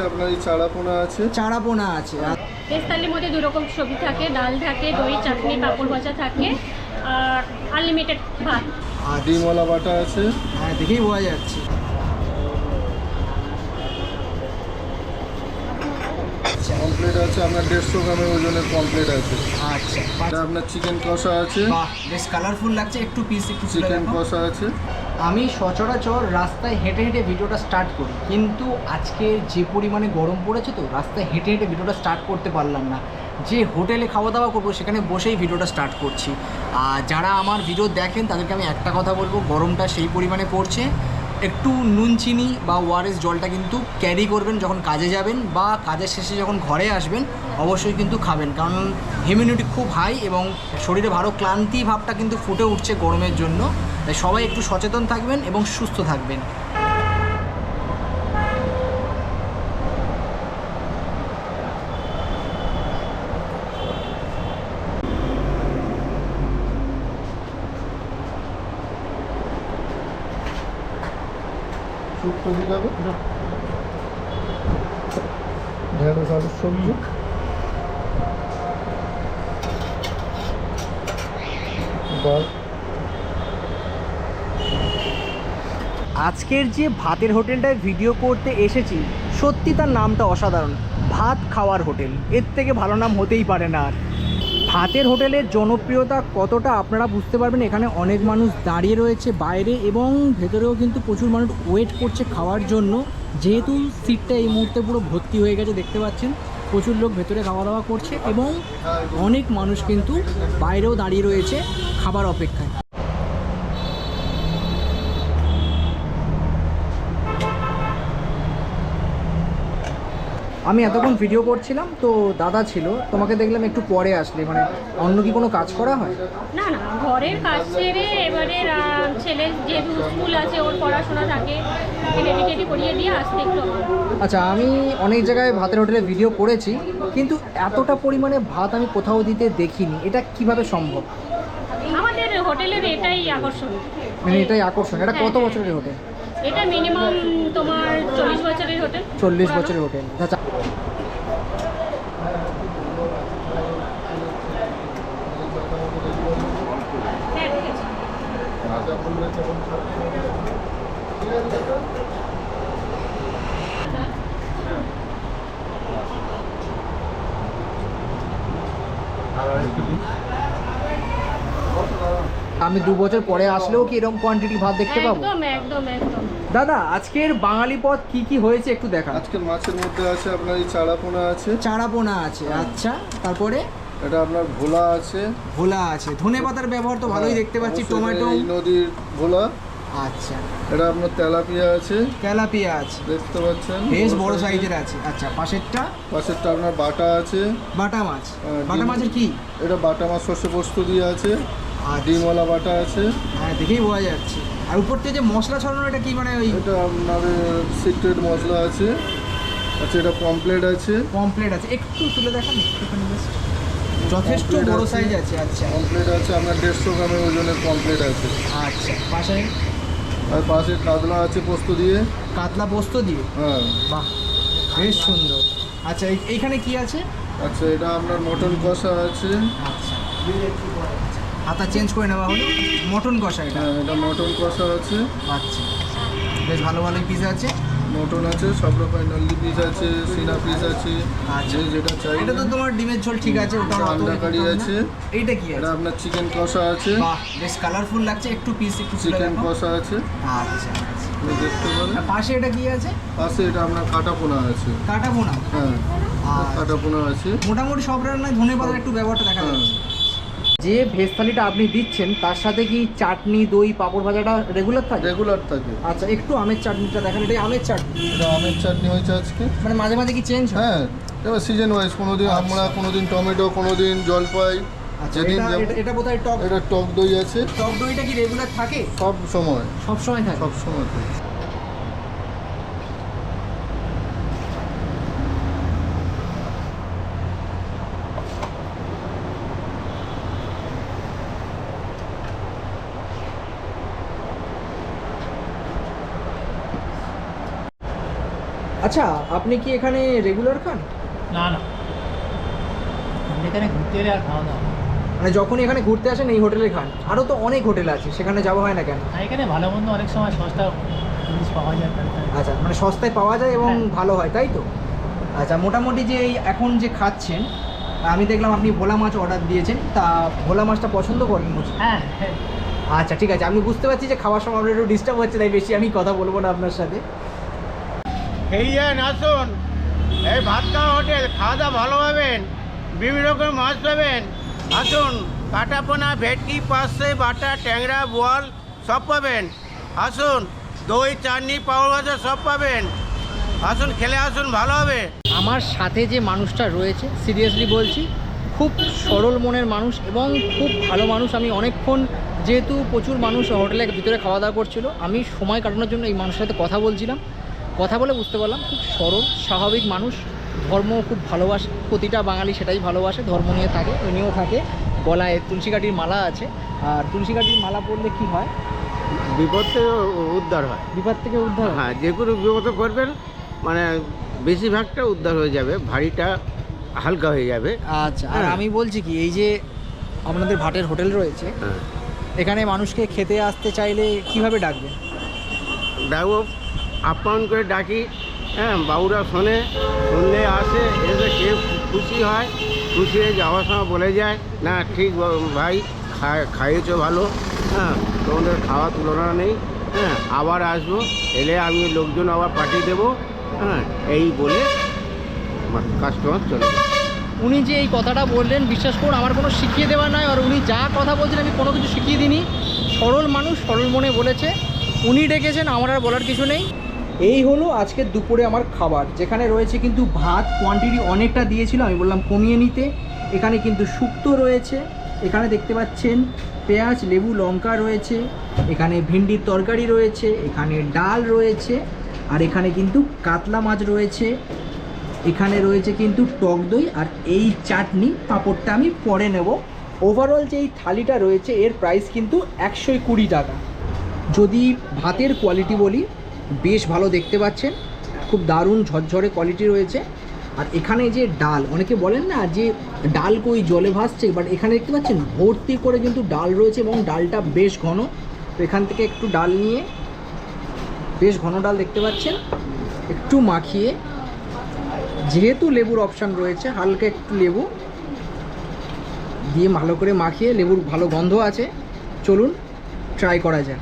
আপনার এই চারাপোনা আছে। চারাপোনা আছে। ভেজ থালির মধ্যে 2 রকম সবজি থাকে, ডাল থাকে, দই, চাটনি, পাঁপড় ভাজা থাকে আর আনলিমিটেড ভাত। ডিমওয়ালা বাটা আছে। হ্যাঁ, দেখেই বোঝা যাচ্ছে। কমপ্লিট আছে আপনার 150 গ্রামের ওজনের কমপ্লিট আছে। আচ্ছা, এটা আপনার চিকেন কষা আছে। বাহ, বেশ কালারফুল লাগছে। একটু পিস একটু চিকেন কষা আছে। আমি সচরাচর রাস্তায় হেঁটে হেঁটে ভিডিওটা স্টার্ট করি, কিন্তু আজকে যে পরিমাণে গরম পড়েছে তো রাস্তায় হেঁটে হেঁটে ভিডিওটা স্টার্ট করতে পারলাম না। যে হোটেলে খাওয়া দাওয়া করবো সেখানে বসেই ভিডিওটা স্টার্ট করছি। আর যারা আমার ভিডিও দেখেন তাদেরকে আমি একটা কথা বলবো, গরমটা সেই পরিমাণে পড়ছে, একটু নুন চিনি বা ওআরএস জলটা কিন্তু ক্যারি করবেন যখন কাজে যাবেন বা কাজের শেষে যখন ঘরে আসবেন, অবশ্যই কিন্তু খাবেন, কারণ হিউমিডিটি খুব হাই এবং শরীরে ভালো ক্লান্তি ভাবটা কিন্তু ফুটে উঠছে গরমের জন্য। তাই সবাই একটু সচেতন থাকবেন এবং সুস্থ থাকবেন। শুক্তো দিতে হবে, ঢেঁড়স আলুর সবজি, ডাল। আজকের যে ভাতের হোটেলটায় ভিডিও করতে এসেছি, সত্যি তার নামটা অসাধারণ, ভাত খাওয়ার হোটেল। এর থেকে ভালো নাম হতেই পারে না। আর ভাতের হোটেলের জনপ্রিয়তা কতটা আপনারা বুঝতে পারবেন, এখানে অনেক মানুষ দাঁড়িয়ে রয়েছে বাইরে এবং ভেতরেও কিন্তু প্রচুর মানুষ ওয়েট করছে খাওয়ার জন্য। যেহেতু সিটটা এই মুহূর্তে পুরো ভর্তি হয়ে গেছে, দেখতে পাচ্ছেন প্রচুর লোক ভেতরে খাওয়া দাওয়া করছে এবং অনেক মানুষ কিন্তু বাইরেও দাঁড়িয়ে রয়েছে খাবার অপেক্ষায়। আমি এতক্ষণ ভিডিও করছিলাম তো দাদা ছিল, তোমাকে দেখলাম একটু পরে আসলে, মানে অন্য কি কোনো কাজ করা হয়? না না, ঘরের কাজ ছেড়ে এবারে ছেলের যেহেতু স্কুল আছে, ওর পড়াশোনা থাকে, রেডি টেডি করিয়ে দিয়ে আসতে একটু। আচ্ছা, আমি অনেক জায়গায় ভাতের হোটেলে ভিডিও করেছি, কিন্তু এতটা পরিমাণে ভাত আমি কোথাও দিতে দেখিনি। এটা কিভাবে সম্ভব? আমাদের হোটেলের এটাই আকর্ষণ। মানে এটাই আকর্ষণ। এটা কত হ্যাঁ, বছরের হোটেল? এটা মিনিমাম তোমার 40 বছরের হোটেল। 40 বছরের হোটেল। আচ্ছা, হ্যাঁ, ঠিক আছে। আমি 2 বছর পরে আসলেও কি এরকম কোয়ান্টিটি ভাত দেখতে পাবো? একদম একদম একদম। দাদা, আজকের বাঙালি পদ কি কি হয়েছে একটু দেখা। আজকের মাছের মধ্যে আছে আপনার এই চারাপোনা আছে। চারাপোনা আছে, আচ্ছা। তারপরে এটা আপনার ভোলা আছে। ভোলা আছে। ধনেপাতার ব্যবহার তো ভালোই দেখতে পাচ্ছি। অবশ্যই টমেটো, এই নদীর ভোলা। আচ্ছা। এটা আপনার তেলাপিয়া আছে, তেলাপিয়া আছে, দেখতে পাচ্ছেন বেশ বড় সাইজের আছে। আচ্ছা, পাশেরটা পাশেরটা আপনার বাটা আছে। বাটা মাছ। হ্যাঁ, বাটা ডিম। মাছের কি? এটা বাটা মাছ সর্ষে পোস্ত দিয়ে আছে। আচ্ছা। ডিমওয়ালা বাটা আছে। হ্যাঁ, দেখেই বোঝা যাচ্ছে। আর উপর থেকে যে মশলা ছড়ানো, এটা কি মানে ওই এটা আপনার সিক্রেট মশলা আছে। আচ্ছা, এটা পমপ্লেট আছে। পমপ্লেট আছে? একটু তুলে দেখান একটুখানি, জাস্ট। যথেষ্ট পমপ্লেট বড় আছে। সাইজ আছে। আচ্ছা পমপ্লেট আছে আপনার 150 গ্রামের ওজনের পমপ্লেট আছে। আচ্ছা, পাশে আর পাশে কাতলা আছে পোস্ত দিয়ে। কাতলা পোস্ত দিয়ে? হ্যাঁ। বাহ, বেশ সুন্দর। আচ্ছা, এইখানে কি আছে? আচ্ছা, এটা আপনার মটন কষা আছে। আচ্ছা, হাতা চেঞ্জ করে নেওয়া হলো। মটন কষা এটা? হ্যাঁ, এটা মটন কষা আছে। আচ্ছা, বেশ ভালো ভালো পিস আছে। মটন আছে, সব রকম নল্লি পিস আছে, সিনা পিস আছে। আচ্ছা, যে যেটা চাই। এটা তো তোমার ডিমের ঝোল, ঠিক আছে। ওটা আন্ডা কারি আছে। এইটা কি এটা আছে? আপনার চিকেন কষা আছে। বাহ, বেশ কালারফুল লাগছে। একটু পিস একটু তুলে চিকেন দেখাও। কষা আছে। আচ্ছা, আপনি দেখতে পারেন। আর পাশে এটা কি আছে? পাশে এটা আপনার কাটা পোনা আছে। কাটা পোনা? হ্যাঁ, আচ্ছা। কাটা পোনা আছে। মোটামুটি সব রান্নায় ধনেপাতার একটু ব্যবহারটা দেখা হ্যাঁ। যাচ্ছে। যে ভেজ থালিটা আপনি দিচ্ছেন তার সাথে কি চাটনি, দই, পাঁপড় ভাজাটা রেগুলার থাকে? রেগুলার থাকে। আচ্ছা, একটু আমের চাটনিটা দেখেন। এটাই আমের চাটনি? এটা আমের চাটনি হয়েছে আজকে। মানে মাঝে মাঝে কি চেঞ্জ হয়? হ্যাঁ, এবার সিজন ওয়াইজ, কোনোদিন আমরা, কোনোদিন টমেটো, কোনোদিন জলপাই। আচ্ছা, যেদিন এটা বোধহয় টক। এটা টক দই আছে। টক দইটা কি রেগুলার থাকে? সব সময়। সব সময় থাকে? সব সময় থাকে। আচ্ছা, আপনি কি এখানে রেগুলার খান? না না, আপনি এখানে ঘুরতে এলে আর খাওয়া দাওয়া মানে যখন এখানে ঘুরতে আসেন এই হোটেলে খান? আরও তো অনেক হোটেল আছে, সেখানে যাওয়া হয় না কেন? না, এখানে ভালো মন্দ অনেক সময় সস্তা জিনিস পাওয়া যায় তাই। আচ্ছা, মানে সস্তায় পাওয়া যায় এবং হ্যাঁ। ভালো হয়, তাই তো? আচ্ছা, মোটামুটি যে এই এখন যে খাচ্ছেন, আমি দেখলাম আপনি ভোলা মাছ অর্ডার দিয়েছেন, তা ভোলা মাছটা পছন্দ করেন বুঝি? হ্যাঁ হ্যাঁ, আচ্ছা ঠিক আছে, আমি বুঝতে পারছি যে খাওয়ার সময় আপনার একটু ডিস্টার্ব হচ্ছে, তাই বেশি আমি কথা বলবো না আপনার সাথে। এই যান, আসুন, এই ভাত খাওয়া হোটেল, খাওয়া দাওয়া ভালো পাবেন, বিভিন্ন রকমের মাছ পাবেন। আসুন, কাটাপোনা, ভেটকি, পার্শে, বাটা, ট্যাংরা, বোয়াল সব পাবেন। আসুন, দই, চাটনি, পাউড ভাজা সব পাবেন। আসুন, খেলে আসুন, ভালো হবে। আমার সাথে যে মানুষটা রয়েছে, সিরিয়াসলি বলছি, খুব সরল মনের মানুষ এবং খুব ভালো মানুষ। আমি অনেকক্ষণ, যেহেতু প্রচুর মানুষ হোটেলের ভিতরে খাওয়া দাওয়া করছিল, আমি সময় কাটানোর জন্য এই মানুষের সাথে কথা বলছিলাম। কথা বলে বুঝতে পারলাম খুব সরল স্বাভাবিক মানুষ, ধর্ম খুব ভালোবাসে, প্রতিটা বাঙালি সেটাই ভালোবাসে, ধর্ম নিয়ে থাকে, উনিও থাকে। গলায় তুলসী কাঠির মালা আছে, আর তুলসী কাঠির মালা পরলে কি হয়? বিপদ থেকে উদ্ধার হয়। বিপদ থেকে উদ্ধার হয়। হ্যাঁ, যে কোনো বিপদ করবেন, মানে বেশিরভাগটা উদ্ধার হয়ে যাবে, ভারীটা হালকা হয়ে যাবে। আচ্ছা, আর হ্যাঁ। আমি বলছি কি, এই যে আপনাদের ভাটের হোটেল রয়েছে, হ্যাঁ, এখানে মানুষকে খেতে আসতে চাইলে কিভাবে ডাকবেন? ডাকবো, আপ্যায়ন করে ডাকি। হ্যাঁ, বাবুরা শুনলে আসে, এসে কেউ খুশি হয়, খুশি হয়ে যাওয়ার সময় বলে যায়, না ঠিক ভাই, খাইয়েছো ভালো, হ্যাঁ, তোমাদের খাওয়া তুলনা নেই, হ্যাঁ, আবার আসবো, এলে আমি লোকজন আবার পাঠিয়ে দেবো, হ্যাঁ, এই বলে কাস্টমার চলে যায়। উনি যে এই কথাটা বললেন, বিশ্বাস করুন আমার কোনো শিখিয়ে দেওয়া নয়, আর উনি যা কথা বলছেন আমি কোনো কিছু শিখিয়ে দিইনি। সরল মানুষ, সরল মনে বলেছে, উনি ডেকেছেন, আমার আর বলার কিছু নেই। এই হলো আজকের দুপুরে আমার খাবার, যেখানে রয়েছে কিন্তু ভাত কোয়ান্টিটি অনেকটা দিয়েছিল, আমি বললাম কমিয়ে নিতে। এখানে কিন্তু শুক্তো রয়েছে, এখানে দেখতে পাচ্ছেন পেঁয়াজ, লেবু, লঙ্কা রয়েছে, এখানে ভিন্ডির তরকারি রয়েছে, এখানে ডাল রয়েছে, আর এখানে কিন্তু কাতলা মাছ রয়েছে, এখানে রয়েছে কিন্তু টক দই, আর এই চাটনি পাঁপড়টা আমি পরে নেব। ওভারঅল যে এই থালিটা রয়েছে এর প্রাইস কিন্তু 120 টাকা। যদি ভাতের কোয়ালিটি বলি, বেশ ভালো, দেখতে পাচ্ছেন খুব দারুণ ঝরঝরে কোয়ালিটি রয়েছে। আর এখানে যে ডাল, অনেকে বলেন না যে ডাল কই জলে ভাসছে, বাট এখানে দেখতে পাচ্ছেন ভর্তি করে কিন্তু ডাল রয়েছে এবং ডালটা বেশ ঘন। তো এখান থেকে একটু ডাল নিয়ে, বেশ ঘন ডাল দেখতে পাচ্ছেন, একটু মাখিয়ে, যেহেতু লেবুর অপশান রয়েছে, হালকা একটু লেবু দিয়ে ভালো করে মাখিয়ে, লেবুর ভালো গন্ধ আছে, চলুন ট্রাই করা যাক।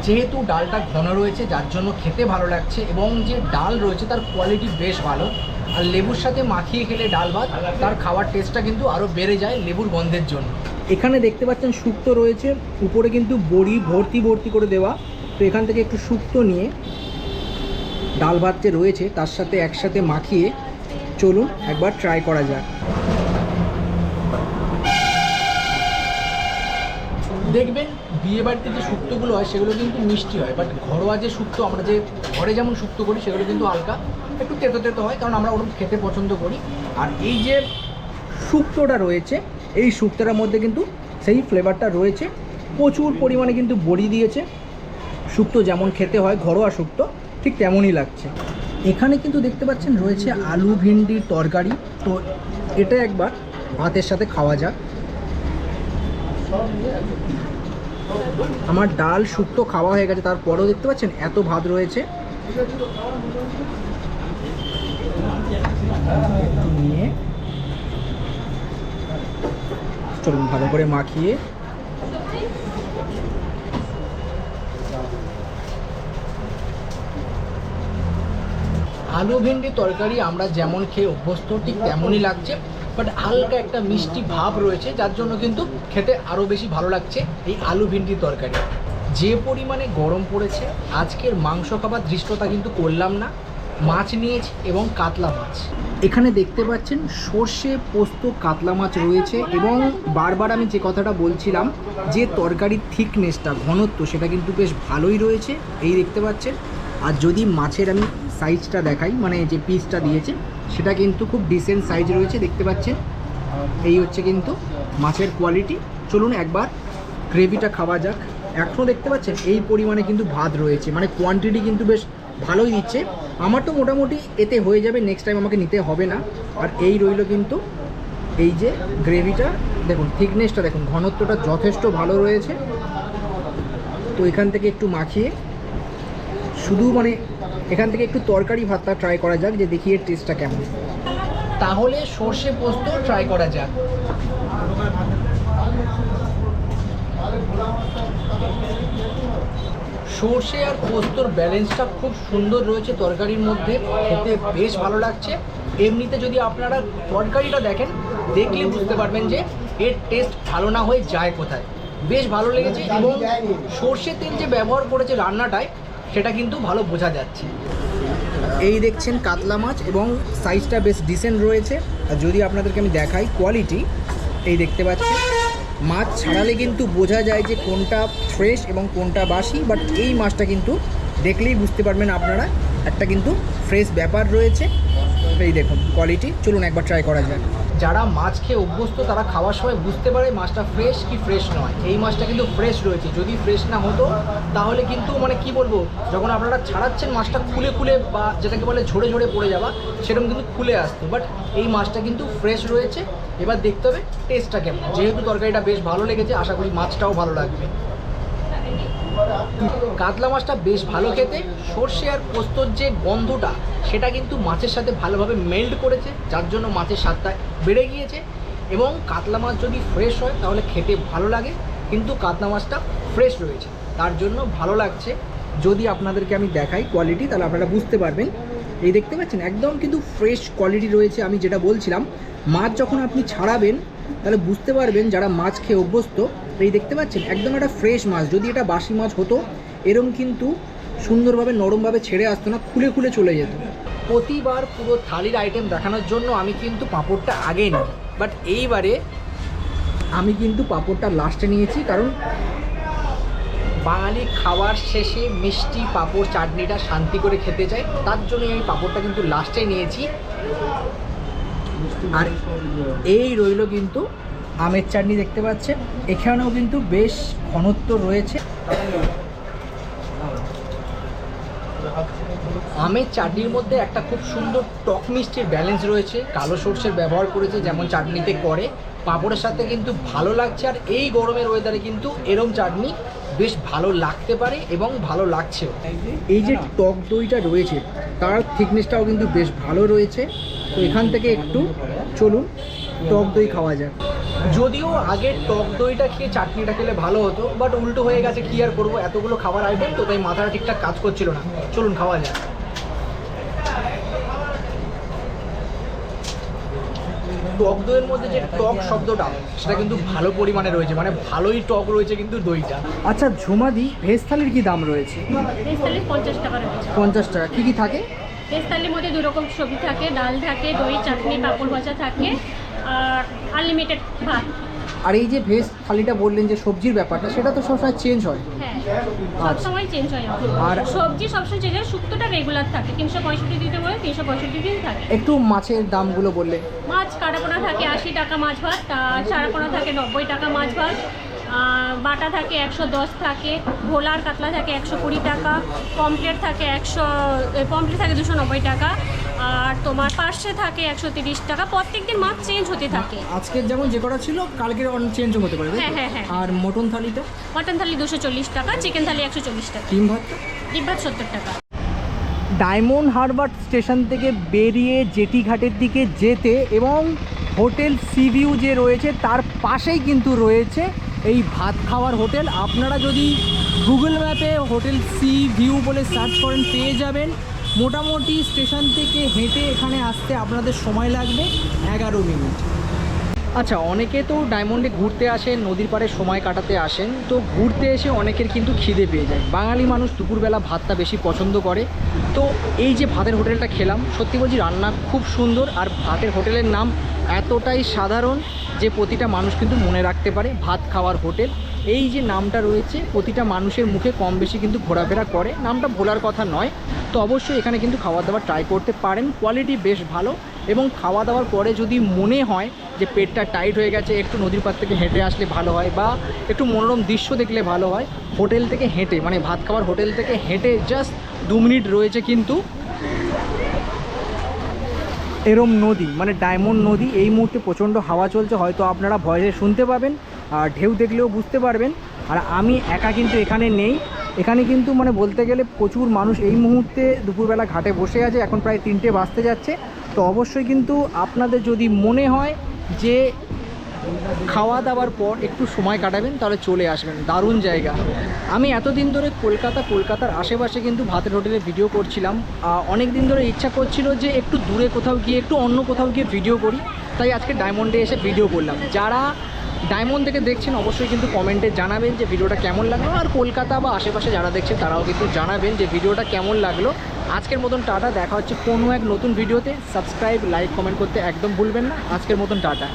যেহেতু ডালটা ঘন রয়েছে যার জন্য খেতে ভালো লাগছে, এবং যে ডাল রয়েছে তার কোয়ালিটি বেশ ভালো, আর লেবুর সাথে মাখিয়ে খেলে ডাল ভাত, তার খাওয়ার টেস্টটা কিন্তু আরও বেড়ে যায় লেবুর গন্ধের জন্য। এখানে দেখতে পাচ্ছেন শুক্তো রয়েছে, উপরে কিন্তু বড়ি ভর্তি ভর্তি করে দেওয়া। তো এখান থেকে একটু শুক্তো নিয়ে ডাল ভাত যে রয়েছে তার সাথে একসাথে মাখিয়ে, চলুন একবার ট্রাই করা যাক। দেখবেন বিয়েবাড়িতে যে শুক্তোগুলো হয় সেগুলো কিন্তু মিষ্টি হয়, বাট ঘরোয়া যে শুক্তো আমরা যে ঘরে যেমন শুক্তো করি সেগুলো কিন্তু হালকা একটু তেতো তেতো হয়, কারণ আমরা ওরকম খেতে পছন্দ করি। আর এই যে শুক্তোটা রয়েছে, এই শুক্তোটার মধ্যে কিন্তু সেই ফ্লেভারটা রয়েছে, প্রচুর পরিমাণে কিন্তু বড়ি দিয়েছে। শুক্তো যেমন খেতে হয় ঘরোয়া শুক্তো, ঠিক তেমনই লাগছে। এখানে কিন্তু দেখতে পাচ্ছেন রয়েছে আলু ভিন্ডির তরকারি, তো এটা একবার ভাতের সাথে খাওয়া যাক। আমার ডাল শুক্তো খাওয়া হয়ে গেছে, তারপরেও দেখতে পাচ্ছেন এত ভাত রয়েছে। নিয়ে চলুন ভালো করে মাখিয়ে, আলু ভেন্ডি তরকারি আমরা যেমন খেয়ে অভ্যস্ত ঠিক তেমনই লাগছে, বাট হালকা একটা মিষ্টি ভাব রয়েছে, যার জন্য কিন্তু খেতে আরও বেশি ভালো লাগছে এই আলু ভেন্ডি তরকারি। যে পরিমাণে গরম পড়েছে, আজকের মাংস খাবার ধৃষ্টতা কিন্তু করলাম না, মাছ নিয়েছি এবং কাতলা মাছ। এখানে দেখতে পাচ্ছেন সর্ষে পোস্ত কাতলা মাছ রয়েছে, এবং বারবার আমি যে কথাটা বলছিলাম যে তরকারির থিকনেসটা, ঘনত্ব, সেটা কিন্তু বেশ ভালোই রয়েছে, এই দেখতে পাচ্ছেন। আর যদি মাছের আমি সাইজটা দেখাই, মানে যে পিসটা দিয়েছে সেটা কিন্তু খুব ডিসেন্ট সাইজ রয়েছে, দেখতে পাচ্ছেন। এই হচ্ছে কিন্তু মাছের কোয়ালিটি। চলুন একবার গ্রেভিটা খাওয়া যাক। এখনও দেখতে পাচ্ছেন এই পরিমাণে কিন্তু ভাত রয়েছে, মানে কোয়ান্টিটি কিন্তু বেশ ভালোই দিচ্ছে। আমার তো মোটামুটি এতে হয়ে যাবে, নেক্সট টাইম আমাকে নিতে হবে না। আর এই রইল কিন্তু এই যে গ্রেভিটা, দেখুন থিকনেসটা দেখুন, ঘনত্বটা যথেষ্ট ভালো রয়েছে। তো এখান থেকে একটু মাখিয়ে শুধু মানে এখান থেকে একটু তরকারি ভাতটা ট্রাই করা যাক, যে দেখি এর টেস্টটা কেমন। তাহলে সর্ষে পোস্ত ট্রাই করা যাক। সর্ষে আর পোস্তর ব্যালেন্সটা খুব সুন্দর রয়েছে তরকারির মধ্যে, খেতে বেশ ভালো লাগছে। এমনিতে যদি আপনারা তরকারিটা দেখেন, দেখলে বুঝতে পারবেন যে এর টেস্ট ভালো না হয়ে যায় কোথায়। বেশ ভালো লেগেছে, এবং সর্ষের তেল যে ব্যবহার করেছে রান্নাটায়, সেটা কিন্তু ভালো বোঝা যাচ্ছে। এই দেখছেন কাতলা মাছ, এবং সাইজটা বেশ ডিসেন্ট রয়েছে। আর যদি আপনাদেরকে আমি দেখাই কোয়ালিটি, এই দেখতে পাচ্ছি মাছ ছাড়ালে কিন্তু বোঝা যায় যে কোনটা ফ্রেশ এবং কোনটা বাসি, বাট এই মাছটা কিন্তু দেখলেই বুঝতে পারবেন আপনারা একটা কিন্তু ফ্রেশ ব্যাপার রয়েছে। এই দেখুন কোয়ালিটি, চলুন একবার ট্রাই করা যায়। যারা মাছ খেয়ে অভ্যস্ত তারা খাওয়ার সময় বুঝতে পারে মাছটা ফ্রেশ কি ফ্রেশ নয়। এই মাছটা কিন্তু ফ্রেশ রয়েছে, যদি ফ্রেশ না হতো তাহলে কিন্তু মানে কি বলবো, যখন আপনারা ছাড়াচ্ছেন মাছটা খুলে খুলে বা যেটাকে বলে ঝরে ঝরে পড়ে যাওয়া, সেরকম কিন্তু খুলে আসতো। বাট এই মাছটা কিন্তু ফ্রেশ রয়েছে। এবার দেখতে হবে টেস্টটা কেমন। যেহেতু তরকারিটা বেশ ভালো লেগেছে, আশা করি মাছটাও ভালো লাগবে। কাতলা মাছটা বেশ ভালো খেতে, সর্ষে আর পোস্তর যে গন্ধটা সেটা কিন্তু মাছের সাথে ভালোভাবে মেল্ট করেছে, যার জন্য মাছের স্বাদটা বেড়ে গিয়েছে। এবং কাতলা মাছ যদি ফ্রেশ হয় তাহলে খেতে ভালো লাগে, কিন্তু কাতলা মাছটা ফ্রেশ রয়েছে তার জন্য ভালো লাগছে। যদি আপনাদেরকে আমি দেখাই কোয়ালিটি, তাহলে আপনারা বুঝতে পারবেন। এই দেখতে পাচ্ছেন একদম কিন্তু ফ্রেশ কোয়ালিটি রয়েছে। আমি যেটা বলছিলাম, মাছ যখন আপনি ছাড়াবেন তাহলে বুঝতে পারবেন যারা মাছ খেয়ে অভ্যস্ত। এই দেখতে পাচ্ছেন একদম একটা ফ্রেশ মাছ। যদি এটা বাসি মাছ হতো, এরম কিন্তু সুন্দরভাবে নরমভাবে ছেড়ে আসতো না, খুলে খুলে চলে যেত। প্রতিবার পুরো থালির আইটেম দেখানোর জন্য আমি কিন্তু পাঁপড়টা আগে নিই, বাট এইবারে আমি কিন্তু পাঁপড়টা লাস্টে নিয়েছি, কারণ বাঙালি খাওয়ার শেষে মিষ্টি পাঁপড় চাটনিটা শান্তি করে খেতে চাই, তার জন্য আমি পাঁপড়টা কিন্তু লাস্টে নিয়েছি। আর এই রইল কিন্তু আমের চাটনি, দেখতে পাচ্ছেন এখানেও কিন্তু বেশ ঘনত্ব রয়েছে। আমের চাটনির মধ্যে একটা খুব সুন্দর টক মিষ্টির ব্যালেন্স রয়েছে। কালো সরষের ব্যবহার করেছে যেমন চাটনিতে করে, পাঁপড়ের সাথে কিন্তু ভালো লাগছে। আর এই গরমের ওয়েদারে কিন্তু এরম চাটনি বেশ ভালো লাগতে পারে এবং ভালো লাগছেও। এই যে টক দইটা রয়েছে তার থিকনেসটাও কিন্তু বেশ ভালো রয়েছে। তো এখান থেকে একটু চলুন টক দই খাওয়া যাক। যদিও আগে টক দইটা খেয়ে চাটনিটা খেলে ভালো হতো, বাট উল্টো হয়ে গেছে, কী আর করবো, এতগুলো খাবার আইটেম তো তাই মাথাটা ঠিকঠাক কাজ করছিল না। চলুন খাওয়া যাক। টক দইয়ের মধ্যে যে টক শব্দটা সেটা কিন্তু ভালো পরিমাণে রয়েছে, মানে ভালোই টক রয়েছে কিন্তু দইটা। আচ্ছা ঝুমাদি, ভেজ থালির কী দাম রয়েছে? ভেজ থালি 50 টাকা রয়েছে। 50 টাকা। কী কী থাকে? ভেজ থালির মধ্যে 2 রকম সবজি থাকে, ডাল থাকে, দই, চাটনি, পাঁপড় ভাজা থাকে, আর আনলিমিটেড ভাত। আর এই যে ভেজ থালিটা বললেন যে সবজির ব্যাপারটা, সেটা তো সবসময় চেঞ্জ হয়। হ্যাঁ, সবসময় চেঞ্জ হয়। আর সবজি সবসময় চেঞ্জ হয়, শুক্তোটা রেগুলার থাকে, 365 দিতে বলে 365 দিন থাকে। একটু মাছের দামগুলো বললে। মাছ কাটাপোনা থাকে 80 টাকা মাছ ভাত, চারাপোনা থাকে 90 টাকা মাছ ভাত, বাটা থাকে 110 থাকে, ভোলার কাতলা থাকে 120 টাকা, পমপ্লেট থাকে 290 টাকা, আর তোমার পার্শে থাকে 130 টাকা। প্রত্যেকদিন মাছ চেঞ্জ হতে থাকে। আজকের যেমন যে কটা ছিল কালকের চেঞ্জ হতে পারে। হ্যাঁ হ্যাঁ হ্যাঁ। আর মটন থালিটা? মটন থালি 240 টাকা, চিকেন থালি 140 টাকা, ডিম ভাতটা? ডিম ভাত 70 টাকা। ডায়মন্ড হারবার স্টেশন থেকে বেরিয়ে জেটি ঘাটের দিকে যেতে এবং হোটেল সি ভিউ যে রয়েছে তার পাশেই কিন্তু রয়েছে এই ভাত খাওয়ার হোটেল। আপনারা যদি গুগল ম্যাপে হোটেল সি ভিউ বলে সার্চ করেন পেয়ে যাবেন। মোটামুটি স্টেশন থেকে হেঁটে এখানে আসতে আপনাদের সময় লাগবে 11 মিনিট। আচ্ছা, অনেকে তো ডায়মন্ডে ঘুরতে আসেন, নদীর পাড়ে সময় কাটাতে আসেন, তো ঘুরতে এসে অনেকের কিন্তু খিদে পেয়ে যায়। বাঙালি মানুষ দুপুরবেলা ভাতটা বেশি পছন্দ করে। তো এই যে ভাতের হোটেলটা খেলাম, সত্যি বলছি রান্না খুব সুন্দর, আর ভাতের হোটেলের নাম এতটাই সাধারণ যে প্রতিটা মানুষ কিন্তু মনে রাখতে পারে ভাত খাওয়ার হোটেল। এই যে নামটা রয়েছে প্রতিটা মানুষের মুখে কম বেশি কিন্তু ঘোরাফেরা করে, নামটা ভোলার কথা নয়। তো অবশ্যই এখানে কিন্তু খাবার দাবার ট্রাই করতে পারেন, কোয়ালিটি বেশ ভালো এবং খাওয়া দাওয়ার পরে যদি মনে হয় যে পেটটা টাইট হয়ে গেছে, একটু নদীর পাড় থেকে হেঁটে আসলে ভালো হয় বা একটু মনোরম দৃশ্য দেখলে ভালো হয়, হোটেল থেকে হেঁটে মানে ভাত খাওয়ার হোটেল থেকে হেঁটে জাস্ট 2 মিনিট রয়েছে কিন্তু এরম নদী, মানে ডায়মন্ড নদী। এই মুহূর্তে প্রচণ্ড হাওয়া চলছে, হয়তো আপনারা ভয়েসে শুনতে পাবেন আর ঢেউ দেখলেও বুঝতে পারবেন। আর আমি একা কিন্তু এখানে নেই, এখানে কিন্তু মানে বলতে গেলে প্রচুর মানুষ এই মুহূর্তে দুপুরবেলা ঘাটে বসে আছে, এখন প্রায় 3টে বাজতে যাচ্ছে। তো অবশ্যই কিন্তু আপনাদের যদি মনে হয় যে খাওয়া দাওয়ার পর একটু সময় কাটাবেন তাহলে চলে আসবেন, দারুণ জায়গা। আমি এতদিন ধরে কলকাতার আশেপাশে কিন্তু ভাতের হোটেলে ভিডিও করছিলাম, অনেক দিন ধরে ইচ্ছা করছিল যে একটু দূরে কোথাও গিয়ে একটু অন্য কোথাও গিয়ে ভিডিও করি, তাই আজকে ডায়মন্ডে এসে ভিডিও করলাম। যারা ডায়মন্ড থেকে দেখছেন অবশ্যই কিন্তু কমেন্টে জানাবেন যে ভিডিওটা কেমন লাগলো, আর কলকাতা বা আশেপাশে যারা দেখছেন তারাও কিন্তু জানাবেন যে ভিডিওটা কেমন লাগলো। আজকের মতন টাটা, দেখা হচ্ছে কোনো এক নতুন ভিডিওতে। সাবস্ক্রাইব, লাইক, কমেন্ট করতে একদম ভুলবেন না। আজকের মতন টাটা।